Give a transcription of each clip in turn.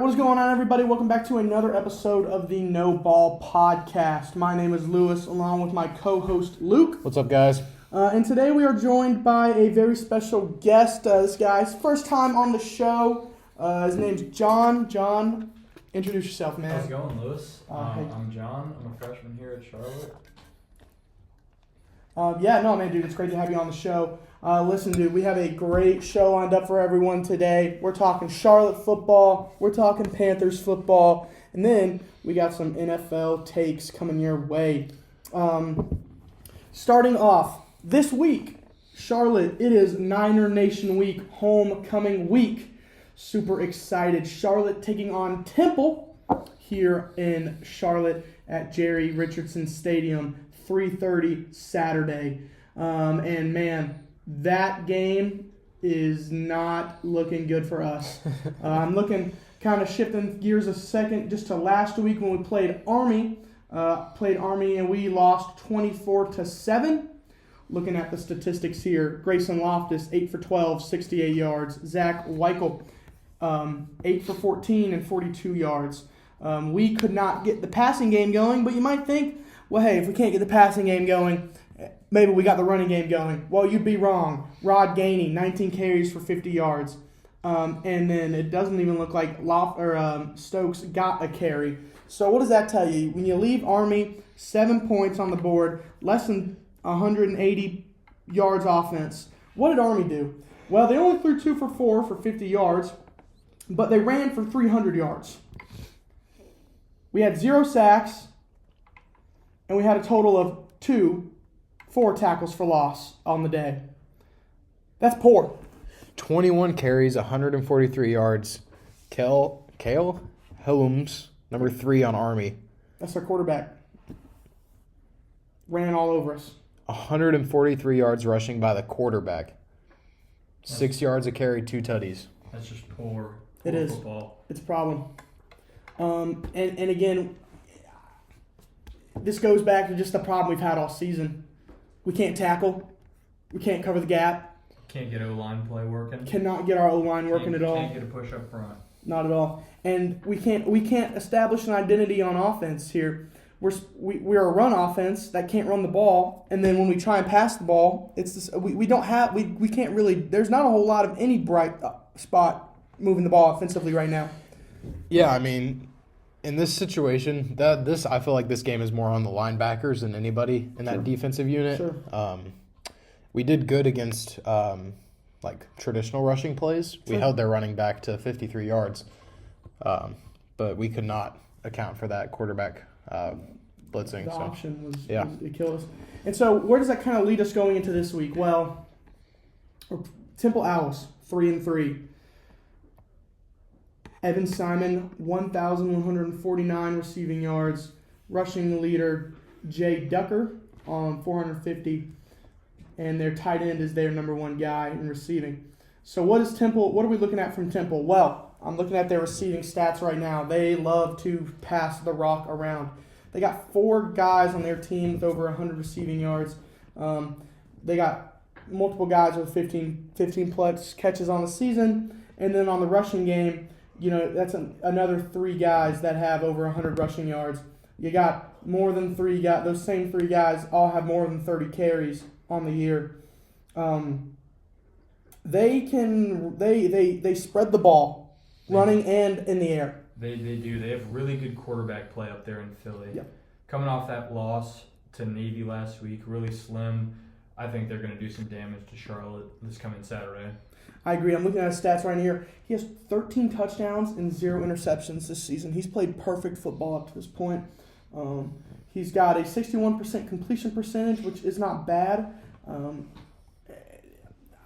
What is going on, everybody? Welcome back to another episode of the KnoBall podcast. My name is Lewis, along with my co-host Luke. What's up, guys? And today we are joined by a very special guest. This guy's first time on the show. His name's John. John, introduce yourself, man. How's it going, Lewis? Hey. I'm John. I'm a freshman here at Charlotte. Man, dude, it's great to have you on the show. Listen, dude, we have a great show lined up for everyone today. We're talking Charlotte football. We're talking Panthers football. And then we got some NFL takes coming your way. Starting off, this week, Charlotte, it is Niner Nation Week, homecoming week. Super excited. Charlotte taking on Temple here in Charlotte at Jerry Richardson Stadium, 3:30 Saturday. And man, that game is not looking good for us. I'm looking, kind of shifting gears a second, just to last week when we played Army. And we lost 24-7. Looking at the statistics here, Grayson Loftus, 8 for 12, 68 yards. ZACH WILKKE, 8 for 14 and 42 yards. We could not get the passing game going, but you might think, well, hey, if we can't get the passing game going, maybe we got the running game going. Well, you'd be wrong. Rod Gainey, 19 carries for 50 yards. And then it doesn't even look like Stokes got a carry. So what does that tell you? When you leave Army, 7 points on the board, less than 180 yards offense, what did Army do? Well, they only threw 2 for 4 for 50 yards, but they ran for 300 yards. We had 0 sacks, and we had a total of 4 tackles for loss on the day. That's poor. 21 carries, 143 yards. Kale Holmes, number 3 on Army. That's our quarterback. Ran all over us. 143 yards rushing by the quarterback. 6 yards a carry, 2 tutties. That's just poor It is. football. It's a problem. And again, this goes back to just the problem we've had all season. We can't tackle. We can't cover the gap. Can't get O-line play working. Cannot get our O-line working at all. Can't get a push up front. Not at all. And we can't establish an identity on offense here. We're a run offense that can't run the ball, and then when we try and pass the ball, it's this, we can't really. There's not a whole lot of any bright spot moving the ball offensively right now. Yeah, I mean, in this situation, I feel like this game is more on the linebackers than anybody in that defensive unit. Sure. We did good against traditional rushing plays. Sure. We held their running back to 53 yards, but we could not account for that quarterback blitzing. The option was it killed us. And so where does that kind of lead us going into this week? Well, Temple Owls, 3-3. Evan Simon, 1,149 receiving yards. Rushing leader, Jay Ducker, on 450. And their tight end is their number 1 guy in receiving. So what are we looking at from Temple? Well, I'm looking at their receiving stats right now. They love to pass the rock around. They got 4 guys on their team with over 100 receiving yards. They got multiple guys with 15 plus catches on the season. And then on the rushing game, that's another 3 guys that have over 100 rushing yards. You got more than 3 guys. Those same 3 guys all have more than 30 carries on the year. They spread the ball, running and in the air. They do. They have really good quarterback play up there in Philly. Yep. Coming off that loss to Navy last week, really slim. I think they're going to do some damage to Charlotte this coming Saturday. I agree. I'm looking at his stats right here. He has 13 touchdowns and 0 interceptions this season. He's played perfect football up to this point. He's got a 61% completion percentage, which is not bad.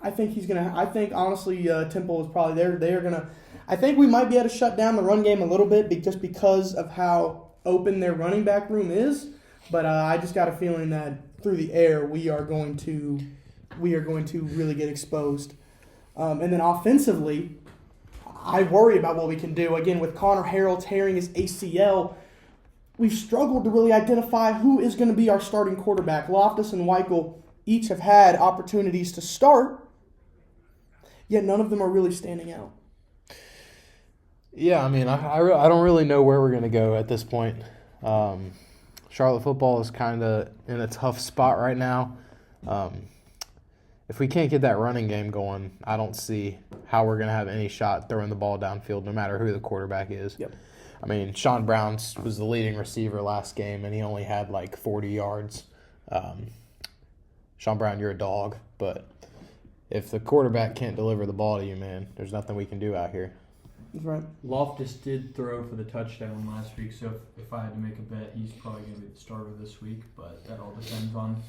I think honestly, Temple is probably there. They are gonna. I think we might be able to shut down the run game a little bit just because of how open their running back room is. But I just got a feeling that through the air we are going to really get exposed. And then offensively, I worry about what we can do. Again, with Connor Harrell tearing his ACL, we've struggled to really identify who is going to be our starting quarterback. Loftus and WILKKE each have had opportunities to start, yet none of them are really standing out. Yeah, I mean, I don't really know where we're going to go at this point. Charlotte football is kind of in a tough spot right now. If we can't get that running game going, I don't see how we're going to have any shot throwing the ball downfield, no matter who the quarterback is. Yep. I mean, Sean Brown was the leading receiver last game, and he only had like 40 yards. Sean Brown, you're a dog, but if the quarterback can't deliver the ball to you, man, there's nothing we can do out here. That's right. Loftus did throw for the touchdown last week, so if I had to make a bet, he's probably going to be the starter this week. But that all depends on,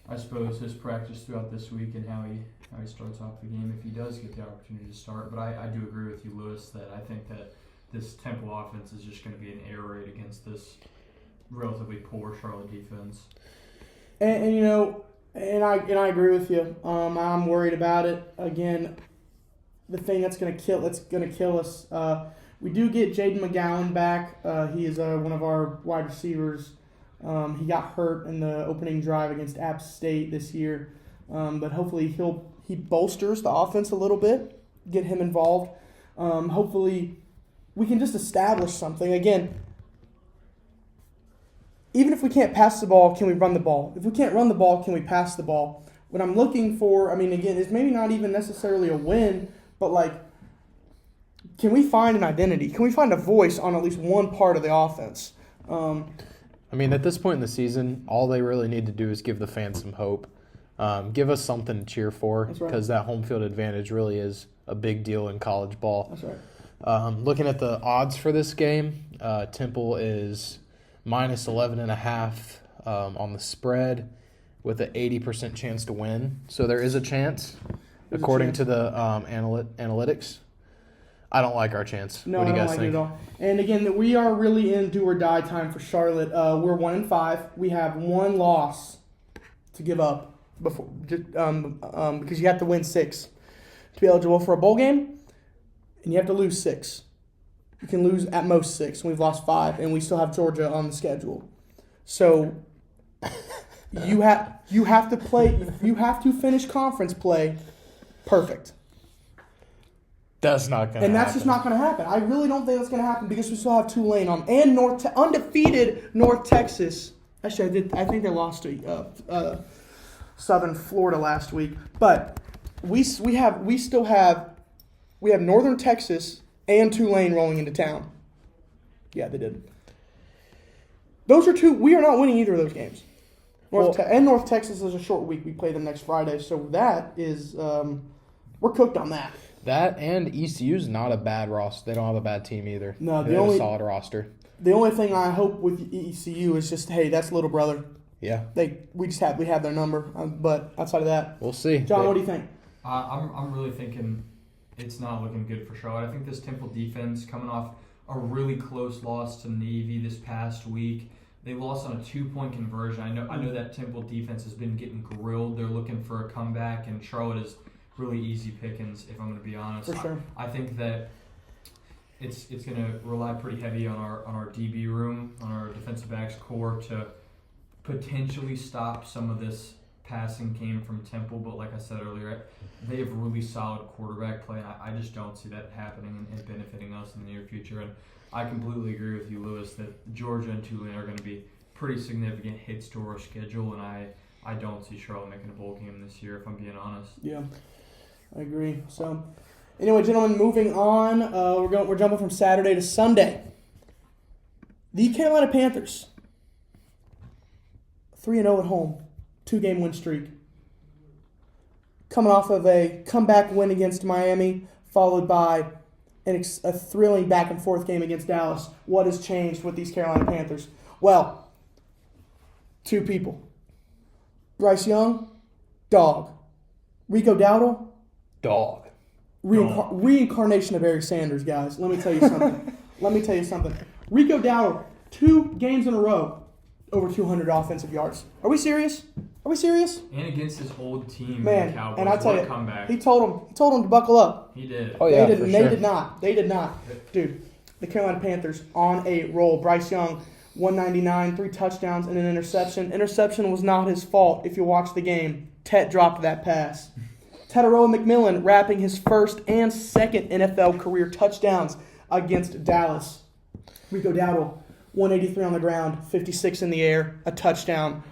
I suppose, his practice throughout this week and how he starts off the game if he does get the opportunity to start. But I do agree with you, Lewis, that I think that this Temple offense is just going to be an air raid against this relatively poor Charlotte defense. And you know, and I agree with you. I'm worried about it. Again, the thing that's going to kill us. We do get Jaden McGowan back. He is one of our wide receivers. He got hurt in the opening drive against App State this year, but hopefully he bolsters the offense a little bit, get him involved. Hopefully we can just establish something. Again, even if we can't pass the ball, can we run the ball? If we can't run the ball, can we pass the ball? What I'm looking for, I mean, again, is maybe not even necessarily a win, but like, can we find an identity? Can we find a voice on at least one part of the offense? I mean, at this point in the season, all they really need to do is give the fans some hope. Give us something to cheer for, because that home field advantage really is a big deal in college ball. That's right. Looking at the odds for this game, Temple is minus 11.5 on the spread with an 80% chance to win. So there is a chance, according to the analytics. I don't like our chance. No, what do you I don't guys like think? it at all. And again, we are really in do or die time for Charlotte. We're 1-5. We have one loss to give up before, because you have to win 6 to be eligible for a bowl game, and you have to lose 6. You can lose at most 6. We've lost 5, and we still have Georgia on the schedule. So you have to play. You have to finish conference play perfect. That's not going to happen. And that's just not going to happen. I really don't think that's going to happen because we still have Tulane on and undefeated North Texas. Actually, I think they lost to Southern Florida last week. But we still have Northern Texas and Tulane rolling into town. Yeah, they did. Those are 2. We are not winning either of those games. North Texas is a short week. We play them next Friday, so that is we're cooked on that. That and ECU's not a bad roster. They don't have a bad team either. No, they have a solid roster. The only thing I hope with ECU is just, hey, that's little brother. Yeah. We have their number, but outside of that, we'll see. John, what do you think? I'm really thinking it's not looking good for Charlotte. I think this Temple defense, coming off a really close loss to Navy this past week, they lost on a 2-point conversion. I know that Temple defense has been getting grilled. They're looking for a comeback, and Charlotte is really easy pickings, if I'm going to be honest. For sure. I think that it's going to rely pretty heavy on our DB room, on our defensive backs core to potentially stop some of this passing game from Temple. But like I said earlier, they have really solid quarterback play, and I just don't see that happening and benefiting us in the near future. And I completely agree with you, Lewis, that Georgia and Tulane are going to be pretty significant hits to our schedule, and I don't see Charlotte making a bowl game this year, if I'm being honest. Yeah, I agree. So, anyway, gentlemen, moving on. We're jumping from Saturday to Sunday. The Carolina Panthers, 3-0 at home, 2-game win streak. Coming off of a comeback win against Miami, followed by a thrilling back-and-forth game against Dallas. What has changed with these Carolina Panthers? Well, 2 people. Bryce Young, dog. Rico Dowdle, dog. Reincarnation of Barry Sanders, guys. Let me tell you something. Rico Dowdle, 2 games in a row, over 200 offensive yards. Are we serious? And against his old team, man, the Cowboys. And I tell you, comeback. He told them to buckle up. He did. Oh yeah, They did not. Dude, the Carolina Panthers on a roll. Bryce Young, 199, 3 touchdowns and an interception. Interception was not his fault. If you watch the game, Tet dropped that pass. Tataroa McMillan wrapping his first and second NFL career touchdowns. against Dallas. Rico Dowdle, 183 on the ground, 56 in the air, a touchdown.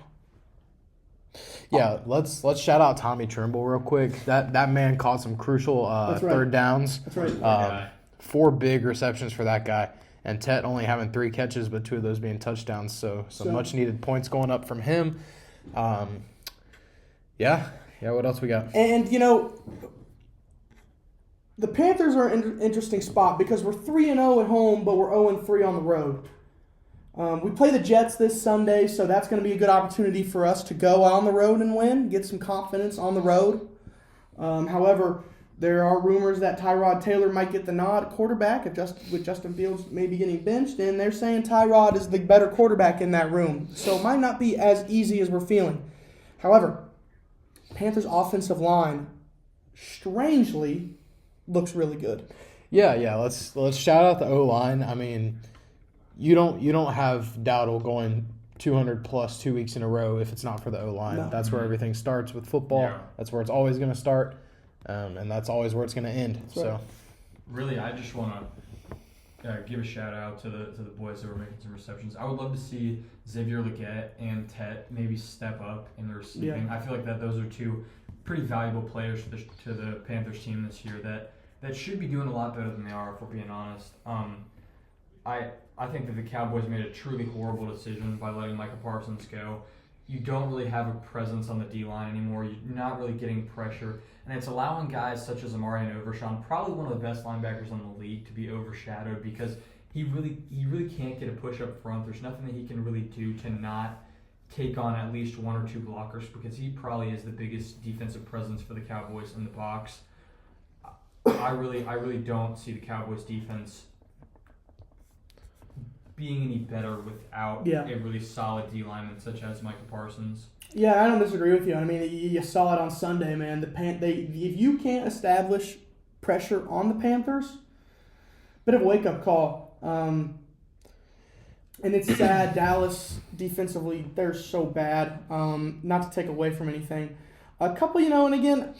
Yeah, let's shout out Tommy Trimble real quick. That man caught some crucial third downs. That's right. 4 big receptions for that guy. And Tet only having 3 catches, but 2 of those being touchdowns. So some much-needed points going up from him. Yeah, what else we got? And, the Panthers are an interesting spot because we're 3-0 at home, but we're 0-3 on the road. We play the Jets this Sunday, so that's going to be a good opportunity for us to go on the road and win, get some confidence on the road. However, there are rumors that Tyrod Taylor might get the nod at quarterback with Justin Fields maybe getting benched, and they're saying Tyrod is the better quarterback in that room. So it might not be as easy as we're feeling. However, Panthers' offensive line, strangely, looks really good. Yeah. Let's shout out the O-line. I mean, you don't have Dowdle going 200 plus 2 weeks in a row if it's not for the O-line. No. That's where everything starts with football. Yeah. That's where it's always going to start, and that's always where it's going to end. Right. So, really, I just want to give a shout out to the boys that were making some receptions. I would love to see Xavier Legette and Tet maybe step up in the receiving. Yeah. I feel like that those are 2 pretty valuable players to the Panthers team this year that should be doing a lot better than they are, if we're being honest. I think that the Cowboys made a truly horrible decision by letting Micah Parsons go. You don't really have a presence on the D-line anymore. You're not really getting pressure. And it's allowing guys such as Amari and Overshawn, probably one of the best linebackers in the league, to be overshadowed because he really can't get a push up front. There's nothing that he can really do to not take on at least 1 or 2 blockers because he probably is the biggest defensive presence for the Cowboys in the box. I really don't see the Cowboys defense being any better without a really solid D lineman such as Micah Parsons. Yeah, I don't disagree with you. I mean, you saw it on Sunday, man. If you can't establish pressure on the Panthers, bit of a wake-up call. And it's sad. Dallas, defensively, they're so bad. Not to take away from anything. A couple, and again,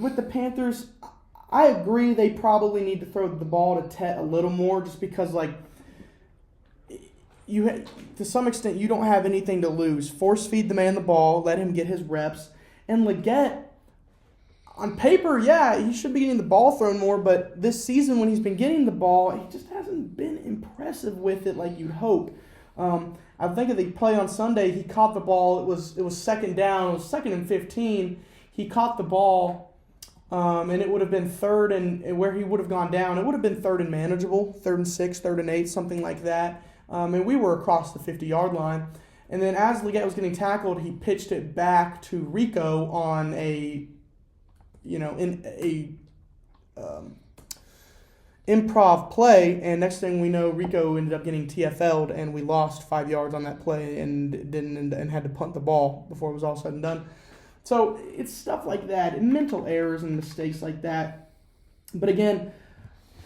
with the Panthers, I agree they probably need to throw the ball to Tet a little more just because, to some extent, you don't have anything to lose. Force feed the man the ball, let him get his reps. And Legette, on paper, he should be getting the ball thrown more, but this season when he's been getting the ball, he just hasn't been impressive with it like you'd hope. I think of the play on Sunday, he caught the ball. It was second down. It was 2nd and 15. He caught the ball, and it would have been 3rd and where he would have gone down. It would have been 3rd and manageable, 3rd and 6, 3rd and 8, something like that. And we were across the 50-yard line. And then as Legette was getting tackled, he pitched it back to Rico on improv play, and next thing we know, Rico ended up getting TFL'd, and we lost 5 yards on that play and had to punt the ball before it was all said and done. So it's stuff like that, and mental errors and mistakes like that. But again,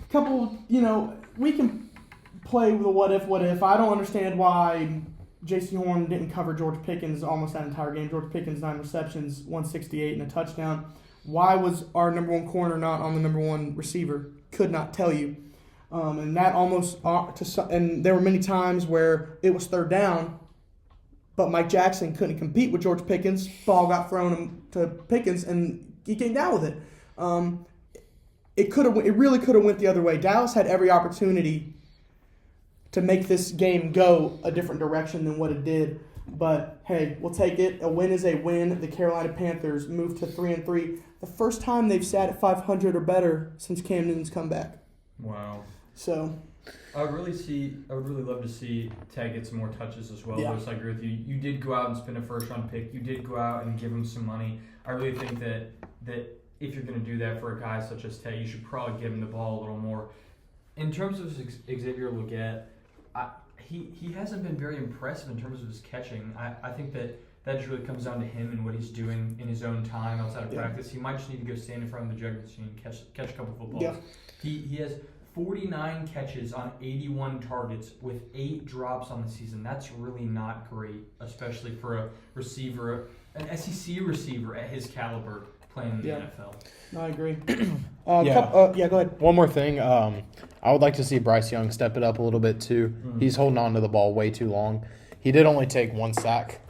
a couple, we can play with a what if. I don't understand why J.C. Horn didn't cover George Pickens almost that entire game. George Pickens, 9 receptions, 168 and a touchdown. Why was our number 1 corner not on the number 1 receiver? Could not tell you. And that almost and there were many times where it was 3rd down, but Mike Jackson couldn't compete with George Pickens. Ball got thrown to Pickens, and he came down with it. It really could have went the other way. Dallas had every opportunity to make this game go a different direction than what it did. But, hey, we'll take it. A win is a win. The Carolina Panthers moved to 3-3. The first time they've sat at 500 or better since Cam Newton's comeback. Wow. So I would really love to see Ted get some more touches as well. Yeah. I agree with you. You did go out and spend a first-round pick. You did go out and give him some money. I really think that if you're going to do that for a guy such as Ted, you should probably give him the ball a little more. In terms of Xavier Legette, he hasn't been very impressive in terms of his catching. I think that just really comes down to him and what he's doing in his own time outside of practice. He might just need to go stand in front of the jug machine and catch a couple footballs. Yeah. He has 49 catches on 81 targets with 8 drops on the season. That's really not great, especially for a receiver, an SEC receiver at his caliber. playing in the Yeah. NFL. No, I agree. Yeah. Go ahead. One more thing. I would like to see Bryce Young step it up a little bit too. He's holding on to the ball way too long. He did only take 1 sack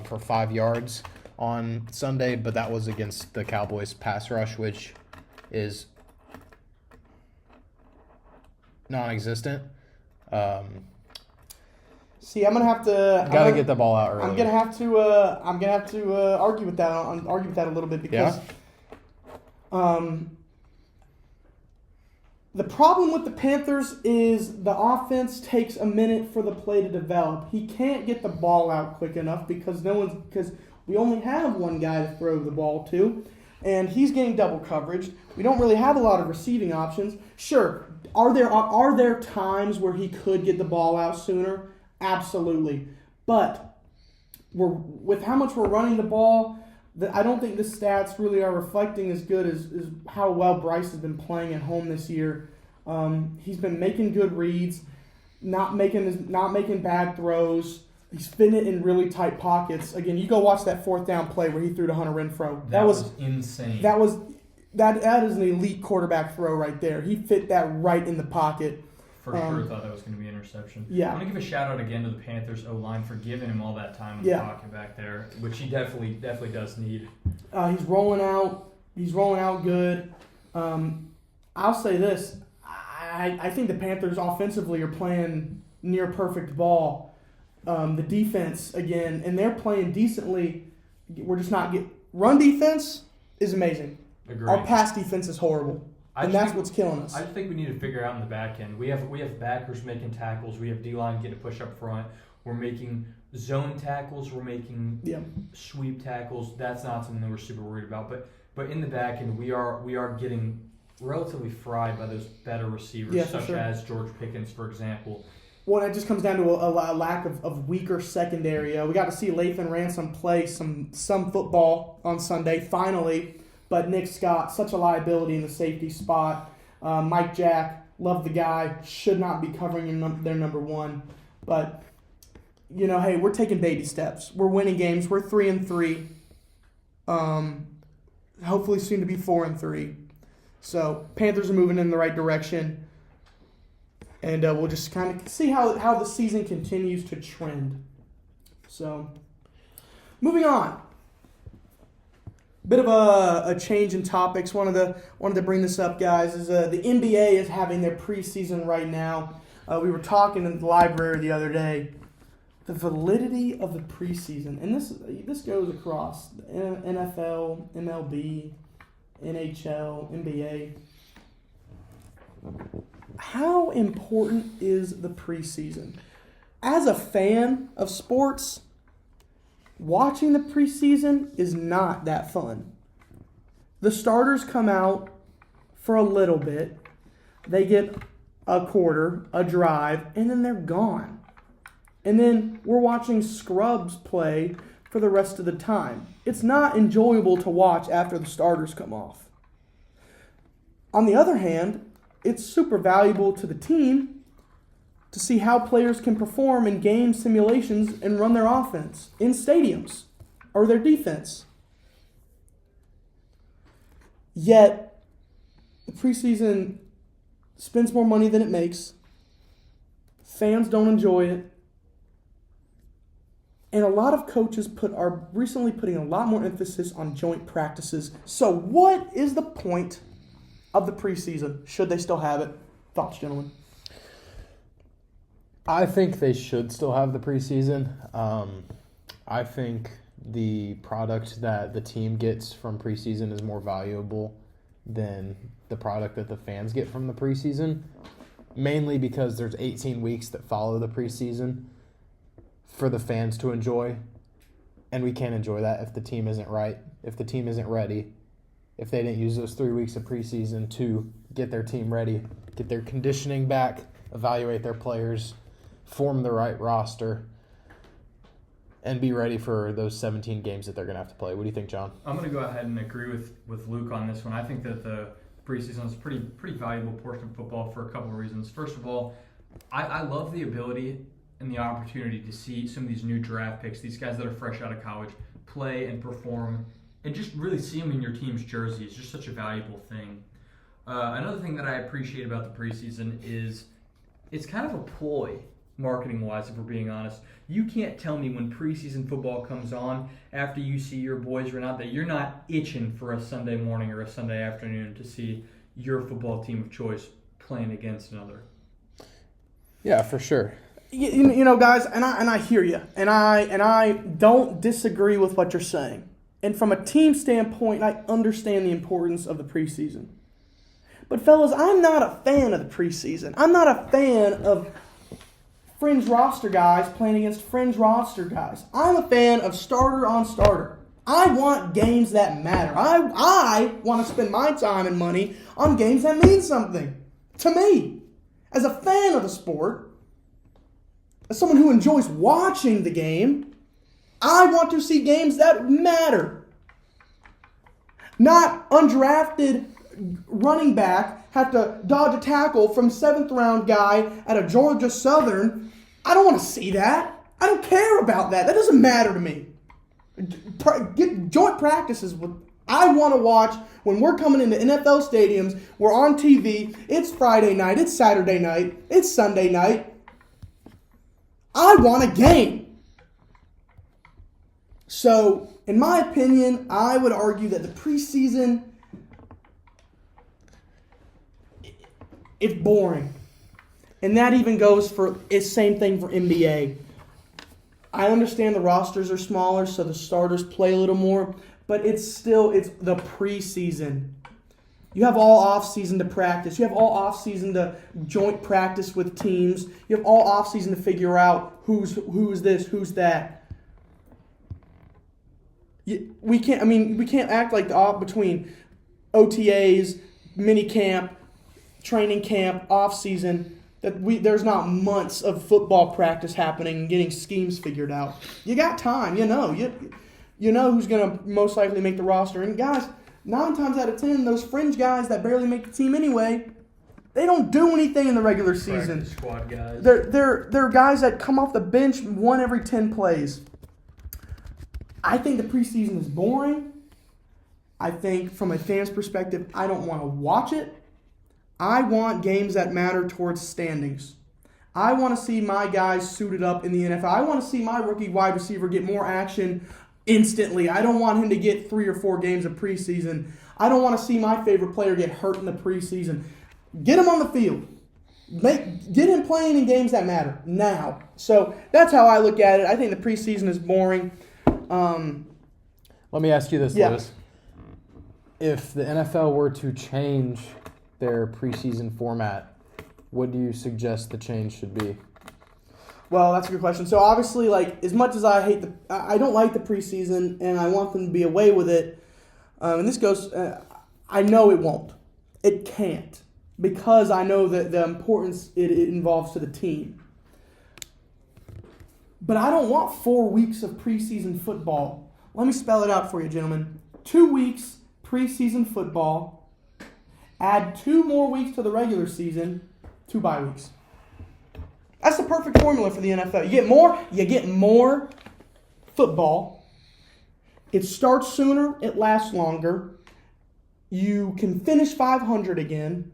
for 5 yards on Sunday, but that was against the Cowboys pass rush, which is non-existent. See, I'm gonna have to. Got to get the ball out early. I'm gonna have to argue with that a little bit because, the problem with the Panthers is the offense takes a minute for the play to develop. He can't get the ball out quick enough because we only have one guy to throw the ball to, and he's getting double coverage. We don't really have a lot of receiving options. Sure, are there times where he could get the ball out sooner? Absolutely, but with how much we're running the ball, I don't think the stats really are reflecting as good as how well Bryce has been playing at home this year. He's been making good reads, not making bad throws. He's fitting it in really tight pockets. Again, you go watch that 4th down play where he threw to Hunter Renfrow. That was insane. That is an elite quarterback throw right there. He fit that right in the pocket. For sure thought that was going to be an interception. Yeah. I'm going to give a shout-out again to the Panthers O-line for giving him all that time in the pocket back there, which he definitely does need. He's rolling out. He's rolling out good. I'll say this. I think the Panthers offensively are playing near perfect ball. The defense, again, and they're playing decently. We're just not getting... Run defense is amazing. Agreed. Our pass defense is horrible. And that's what's killing us. I just think we need to figure out in the back end. We have backers making tackles. We have D-line getting a push up front. We're making zone tackles. We're making sweep tackles. That's not something that we're super worried about. But in the back end, we are getting relatively fried by those better receivers, such as George Pickens, for example. Well, it just comes down to a lack of weaker secondary. We got to see Lathan Ransom play some football on Sunday, finally. But Nick Scott, such a liability in the safety spot. Mike Jack, love the guy. Should not be covering their number one. But, hey, we're taking baby steps. We're winning games. We're 3-3. Hopefully soon to be 4-3. So Panthers are moving in the right direction. And we'll just kind of see how the season continues to trend. So, moving on. Bit of a change in topics. Wanted to bring this up, guys. Is the NBA is having their preseason right now. We were talking in the library the other day. The validity of the preseason, and this goes across the NFL, MLB, NHL, NBA. How important is the preseason? As a fan of sports, watching the preseason is not that fun. The starters come out for a little bit. They get a quarter, a drive, and then they're gone. And then we're watching scrubs play for the rest of the time. It's not enjoyable to watch after the starters come off. On the other hand, it's super valuable to the team to see how players can perform in game simulations and run their offense in stadiums or their defense. Yet, the preseason spends more money than it makes. Fans don't enjoy it. And a lot of coaches are recently putting a lot more emphasis on joint practices. So what is the point of the preseason? Should they still have it? Thoughts, gentlemen? I think they should still have the preseason. I think the product that the team gets from preseason is more valuable than the product that the fans get from the preseason, mainly because there's 18 weeks that follow the preseason for the fans to enjoy, and we can't enjoy that if the team isn't right, if the team isn't ready, if they didn't use those 3 weeks of preseason to get their team ready, get their conditioning back, evaluate their players, form the right roster, and be ready for those 17 games that they're going to have to play. What do you think, John? I'm going to go ahead and agree with Luke on this one. I think that the preseason is a pretty valuable portion of football for a couple of reasons. First of all, I love the ability and the opportunity to see some of these new draft picks, these guys that are fresh out of college, play and perform and just really see them in your team's jersey is just such a valuable thing. Another thing that I appreciate about the preseason is it's kind of a ploy, marketing-wise, if we're being honest. You can't tell me when preseason football comes on, after you see your boys run out, that you're not itching for a Sunday morning or a Sunday afternoon to see your football team of choice playing against another. Yeah, for sure. You know, guys, and I hear you, and I don't disagree with what you're saying. And from a team standpoint, I understand the importance of the preseason. But fellas, I'm not a fan of the preseason. I'm not a fan of fringe roster guys playing against fringe roster guys. I'm a fan of starter on starter. I want games that matter. I want to spend my time and money on games that mean something to me. As a fan of the sport, as someone who enjoys watching the game, I want to see games that matter. Not undrafted running back have to dodge a tackle from 7th round guy at a Georgia Southern. I don't want to see that. I don't care about that. That doesn't matter to me. Get joint practices. I want to watch when we're coming into NFL stadiums. We're on TV. It's Friday night. It's Saturday night. It's Sunday night. I want a game. So, in my opinion, I would argue that the preseason, it's boring. And that even goes for, it's same thing for NBA. I understand the rosters are smaller, so the starters play a little more, but it's the preseason. You have all off-season to practice. You have all off-season to joint practice with teams. You have all off-season to figure out who's this, who's that. We can't act like between OTAs, mini camp, training camp, off-season, that there's not months of football practice happening and getting schemes figured out. You got time, you know who's going to most likely make the roster. And guys, 9 times out of 10, those fringe guys that barely make the team anyway, they don't do anything in the regular season. Practice squad guys. They're guys that come off the bench 1 every 10 plays. I think the preseason is boring. I think from a fan's perspective, I don't want to watch it. I want games that matter towards standings. I want to see my guys suited up in the NFL. I want to see my rookie wide receiver get more action instantly. I don't want him to get 3 or 4 games of preseason. I don't want to see my favorite player get hurt in the preseason. Get him on the field. Get him playing in games that matter now. So that's how I look at it. I think the preseason is boring. Let me ask you this, Lewis. If the NFL were to change their preseason format, what do you suggest the change should be? Well, that's a good question. So obviously, as much as I don't like the preseason, and I want them to be away with it. And this goes, I know it won't. It can't, because I know that the importance it involves to the team. But I don't want 4 weeks of preseason football. Let me spell it out for you, gentlemen. 2 weeks preseason football. Add 2 more weeks to the regular season, 2 bye weeks. That's the perfect formula for the NFL. You get more football. It starts sooner, it lasts longer. You can finish 500 again.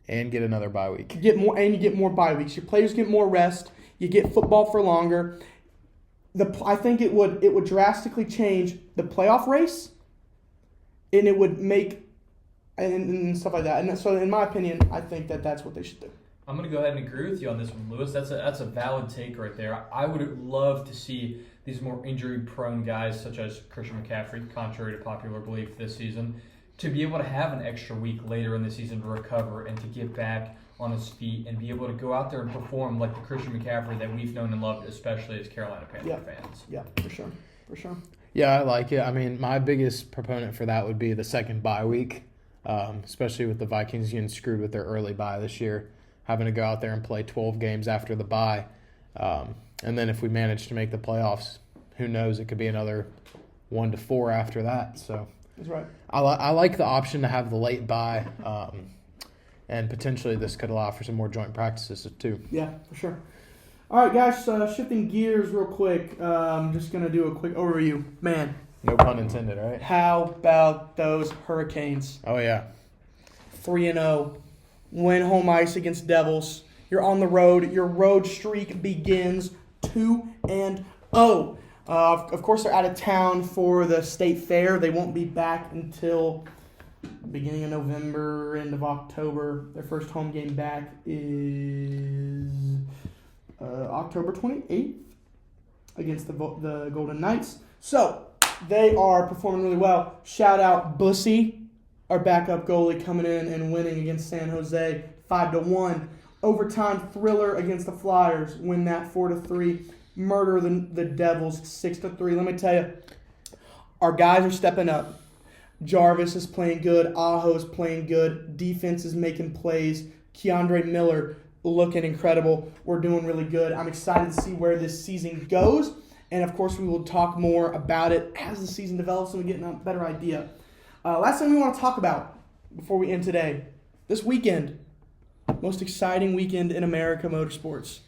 And get another bye week. You get more bye weeks. Your players get more rest. You get football for longer. I think it would drastically change the playoff race, and it would make and stuff like that. And so, in my opinion, I think that's what they should do. I'm going to go ahead and agree with you on this one, Lewis. That's a valid take right there. I would love to see these more injury-prone guys, such as Christian McCaffrey, contrary to popular belief this season, to be able to have an extra week later in the season to recover and to get back on his feet and be able to go out there and perform like the Christian McCaffrey that we've known and loved, especially as Carolina Panther fans. Yeah, for sure. Yeah, I like it. I mean, my biggest proponent for that would be the second bye week, especially with the Vikings getting screwed with their early bye this year, having to go out there and play 12 games after the bye. And then if we manage to make the playoffs, who knows, it could be another 1 to 4 after that. So that's right. I like the option to have the late bye. And potentially this could allow for some more joint practices too. Yeah, for sure. All right, guys, shifting gears real quick. I'm just going to do a quick overview. Man, No pun intended, right? How about those Hurricanes? Oh, yeah. 3-0. Win home ice against Devils. You're on the road. Your road streak begins 2-0. Of course, they're out of town for the state fair. They won't be back until beginning of November, end of October. Their first home game back is October 28th against the Golden Knights. So, they are performing really well. Shout out Bussy, our backup goalie, coming in and winning against San Jose 5-1. Overtime thriller against the Flyers. Win that 4-3. Murder the Devils 6-3. Let me tell you, our guys are stepping up. Jarvis is playing good. Aho is playing good. Defense is making plays. Keandre Miller looking incredible. We're doing really good. I'm excited to see where this season goes. And, of course, we will talk more about it as the season develops and we get a better idea. Last thing we want to talk about before we end today. This weekend, most exciting weekend in America motorsports.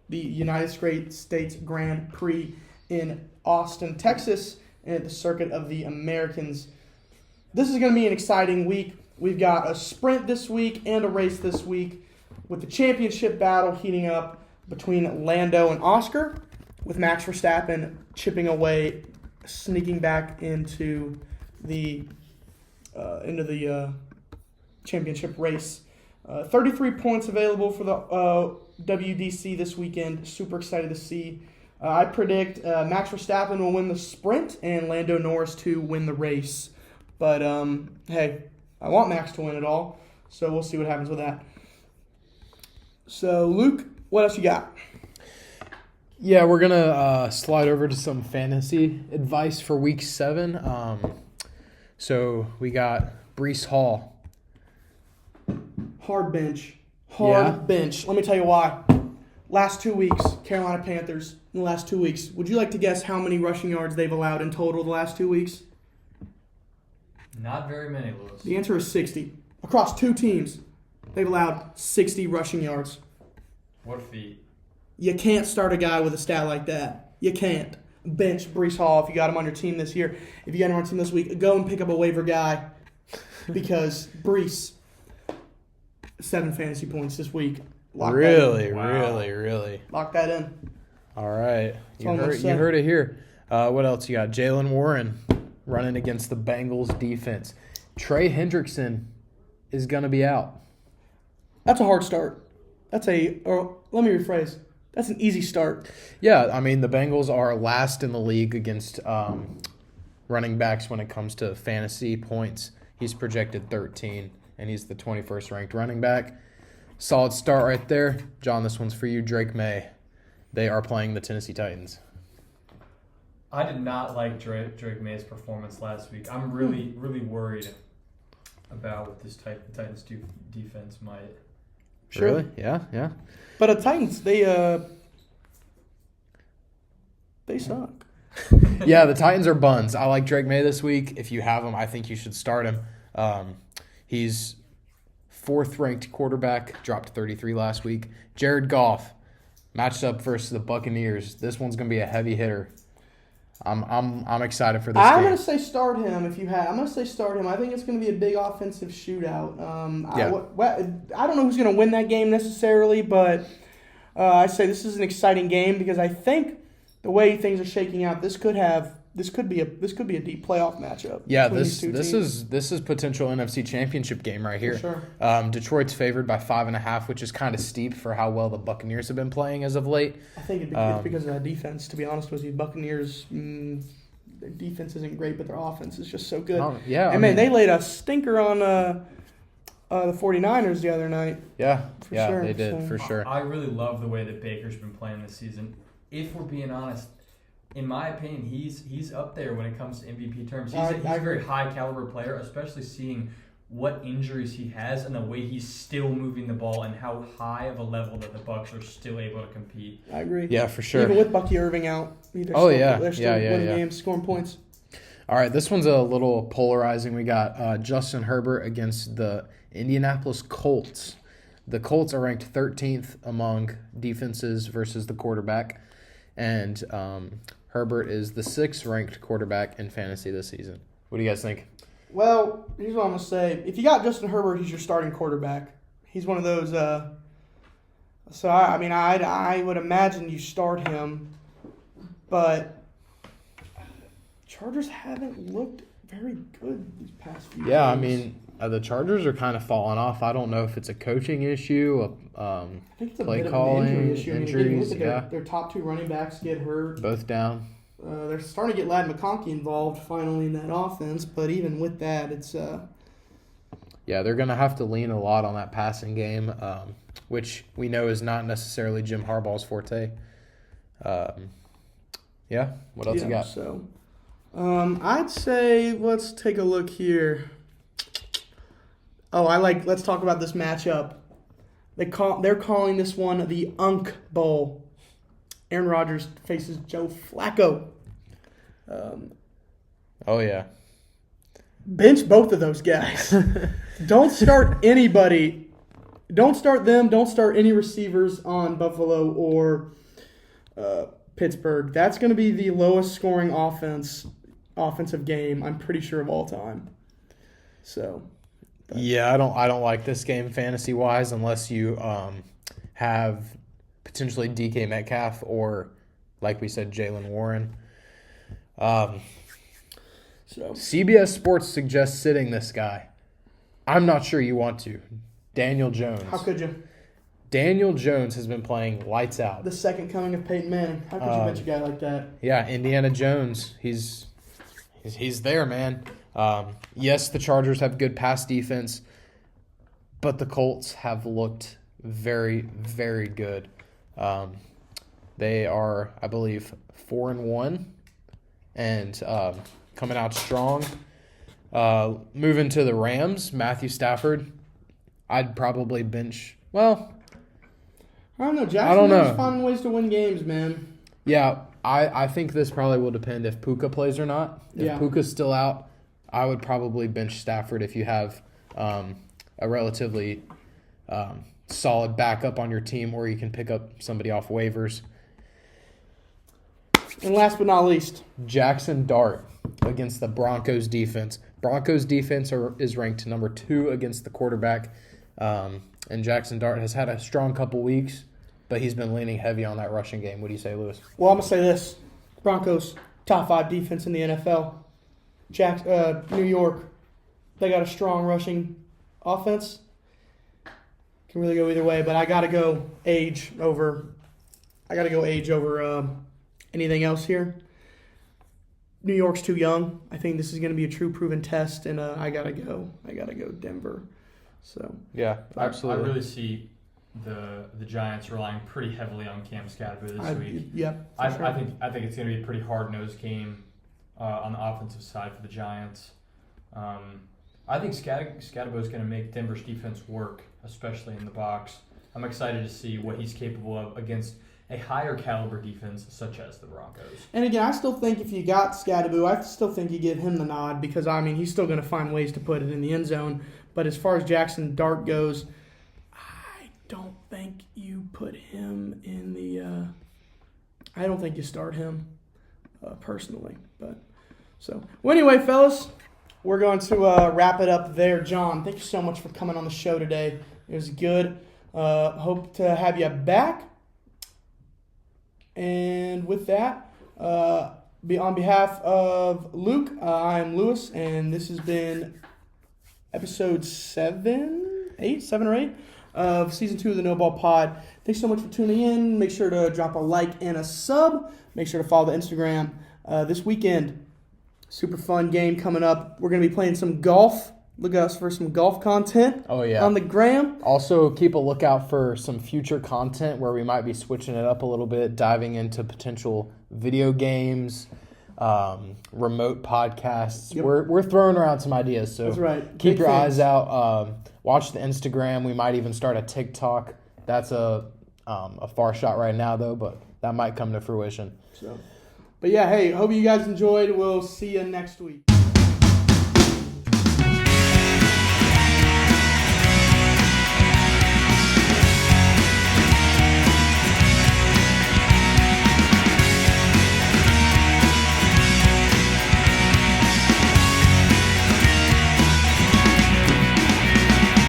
The United States Grand Prix in Austin, Texas, and at the Circuit of the Americans. This is going to be an exciting week. We've got a sprint this week and a race this week with the championship battle heating up between Lando and Oscar, with Max Verstappen chipping away, sneaking back into the championship race. 33 points available for the WDC this weekend. Super excited to see. I predict Max Verstappen will win the sprint and Lando Norris to win the race. But, hey, I want Max to win it all, so we'll see what happens with that. So, Luke, what else you got? Yeah, we're going to slide over to some fantasy advice for Week 7. So, we got Breece Hall. Hard bench. Bench. Let me tell you why. Last 2 weeks, Carolina Panthers, in the last 2 weeks. Would you like to guess how many rushing yards they've allowed in total the last 2 weeks? Not very many, Lewis. The answer is 60. Across 2 teams, they've allowed 60 rushing yards. What feat? You can't start a guy with a stat like that. You can't. Bench Breece Hall if you got him on your team this year. If you got him on your team this week, go and pick up a waiver guy because Breece, 7 fantasy points this week. Really? Lock that in. All right. You all I'm gonna say. heard it here. What else you got? Jalen Warren running against the Bengals defense. Trey Hendrickson is going to be out. That's a hard start. Let me rephrase. That's an easy start. Yeah, I mean, the Bengals are last in the league against running backs when it comes to fantasy points. He's projected 13, and he's the 21st ranked running back. Solid start right there. John, this one's for you. Drake May. They are playing the Tennessee Titans. I did not like Drake May's performance last week. I'm really worried about what this Titans defense might. Sure. Really? Yeah. But the Titans, they suck. Yeah, the Titans are buns. I like Drake May this week. If you have him, I think you should start him. He's 4th ranked quarterback, dropped 33 last week. Jared Goff matched up versus the Buccaneers. This one's gonna be a heavy hitter. I'm excited for this game. I'm gonna say start him if you have. I'm gonna say start him. I think it's gonna be a big offensive shootout. I don't know who's gonna win that game necessarily, but I say this is an exciting game because I think the way things are shaking out, this could be a deep playoff matchup. Yeah, this is potential NFC Championship game right here. For sure. Detroit's favored by 5.5, which is kind of steep for how well the Buccaneers have been playing as of late. I think it's because of that defense. To be honest with you, Buccaneers, their defense isn't great, but their offense is just so good. They laid a stinker on the 49ers the other night. Yeah, sure. They did for sure. I really love the way that Baker's been playing this season. If we're being honest, in my opinion, he's up there when it comes to MVP terms. He's a very high caliber player, especially seeing what injuries he has and the way he's still moving the ball and how high of a level that the Bucs are still able to compete. I agree. Yeah, for sure. Even with Bucky Irving out, they're still winning games, scoring points. All right, this one's a little polarizing. We got Justin Herbert against the Indianapolis Colts. The Colts are ranked 13th among defenses versus the quarterback, and Herbert is the 6th-ranked quarterback in fantasy this season. What do you guys think? Well, here's what I'm going to say. If you got Justin Herbert, he's your starting quarterback. He's one of those I would imagine you start him, but Chargers haven't looked very good these past few Yeah, games. I mean, the Chargers are kind of falling off. I don't know if it's a coaching issue, I think it's a play bit calling, of an injury issue. injuries, look at their top 2 running backs get hurt. both down. They're starting to get Ladd McConkey involved finally in that offense, but even with that, it's Yeah, they're going to have to lean a lot on that passing game, which we know is not necessarily Jim Harbaugh's forte. Yeah, what else you got? So, I'd say let's take a look here. Let's talk about this matchup. They're calling this one the Unk Bowl. Aaron Rodgers faces Joe Flacco. Oh, yeah. Bench both of those guys. Don't start anybody. Don't start them. Don't start any receivers on Buffalo or Pittsburgh. That's going to be the lowest scoring offensive game, I'm pretty sure, of all time. So, Yeah, I don't like this game fantasy wise unless you have potentially DK Metcalf or, like we said, Jalen Warren. So CBS Sports suggests sitting this guy. I'm not sure you want to. Daniel Jones. how could you? Daniel Jones has been playing lights out. The second coming of Peyton Manning. How could you bench a guy like that? Yeah, Indiana Jones. He's there, man. Yes, the Chargers have good pass defense, but the Colts have looked very, very good. They are, I believe, 4-1, and coming out strong. Moving to the Rams, Matthew Stafford. I'd probably bench. Well, I don't know. I don't Jacksonville's know. finding ways to win games, man. yeah, I think this probably will depend if Puka plays or not. If Yeah. Puka's still out, I would probably bench Stafford if you have a relatively solid backup on your team, or you can pick up somebody off waivers. And last but not least, Jackson Dart against the Broncos defense. Broncos defense is ranked number 2 against the quarterback. And Jackson Dart has had a strong couple weeks, but he's been leaning heavy on that rushing game. What do you say, Lewis? well, I'm going to say this. Broncos, top 5 defense in the NFL. New York, they got a strong rushing offense. Can really go either way, but I got to go age over anything else here. New York's too young. I think this is going to be a true proven test, and I gotta go Denver. So Yeah, absolutely. I really see the Giants relying pretty heavily on Cam Scatterbo this week. Yep. I think it's going to be a pretty hard-nosed game on the offensive side for the Giants. I think Scatterbo is going to make Denver's defense work, especially in the box. I'm excited to see what he's capable of against a higher caliber defense such as the Broncos. And again, I still think if you got Scatterbo, I still think you give him the nod because, I mean, he's still going to find ways to put it in the end zone. But as far as Jackson Dart goes, I don't think you put him in the I don't think you start him personally. Well, anyway, fellas, we're going to wrap it up there. John, thank you so much for coming on the show today. It was good. Hope to have you back. And with that, on behalf of Luke, I'm Lewis, and this has been episode 7 or 8 of season 2 of the KnoBallPod. Thanks so much for tuning in. Make sure to drop a like and a sub. Make sure to follow the Instagram. This weekend, super fun game coming up. We're going to be playing some golf. Look at us for some golf content on the gram. Also, keep a lookout for some future content where we might be switching it up a little bit, diving into potential video games, remote podcasts. Yep. We're throwing around some ideas, so That's right. keep Big your fans. eyes out. Watch the Instagram. We might even start a TikTok. That's a far shot right now, though, but that might come to fruition. But yeah, hey, hope you guys enjoyed. We'll see you next week.